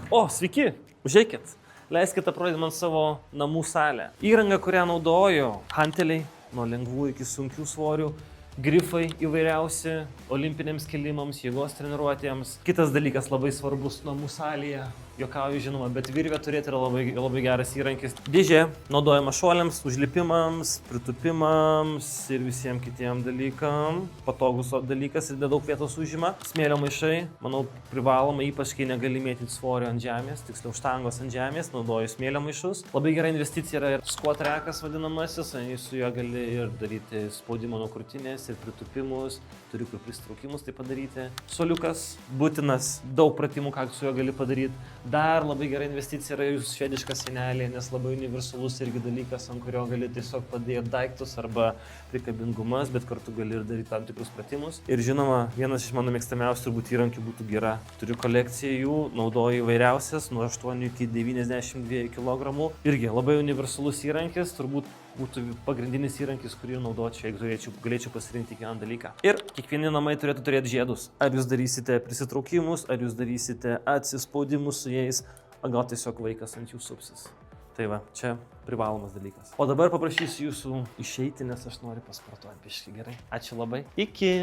O, sveiki, užeikit. Leiskite parodyti man savo namų salę. Įranga, kurią naudoju, hanteliai, nuo lengvų iki sunkių svorių, grifai įvairiausi, olimpiniams kelimams, jėgos treniruotėms. Kitas dalykas labai svarbus namų salėje, juokauju žinoma, bet virvė turėti yra labai geras įrankis. Dėžė naudojama šuoliams, užlipimams, pritupimams ir visiems kitiem dalykam. Patogus dalykas ir daug vietos užima. Smėlio maišai, manau, privaloma, ypač kai negali mėtyti svorio ant žemės, tiksliau štangos ant žemės, naudoju smėlio maišus. Labai gera investicija yra ir squat rackas vadinamasis, su juo gali ir daryti spaudimą nuo krūtinės ir pritupimus, turi kur pristraukimus tai padaryti. Suoliukas būtinas, daug pratimų, ką su juo gali padaryti. Dar labai gera investicija yra jūsų švediška sienelė, nes labai universalus irgi dalykas, ant kurio gali tiesiog padėti daiktus arba prikabingumas, bet kartu gali ir daryti tam tikrus pratimus. Ir žinoma, vienas iš mano mėgstamiausių turbūt įrankių būtų gira. Turiu kolekciją jų, naudoju įvairiausias, nuo 8 iki 92 kg. Irgi labai universalus įrankis, turbūt būtų pagrindinis įrankis, kurį naudočiau, jeigu galėčiau pasirinkti kiekvieną dalyką. Ir kiekvieni namai turėtų turėti žiedus. Ar jūs darysite prisitraukimus, ar jūs darysite atsispaudimus su jais, o gal tiesiog vaikas ant jų supsis. Tai va, čia privalomas dalykas. O dabar paprašysiu jūsų išeiti, nes aš noriu pasportuoti biškį, gerai. Ačiū labai. Iki.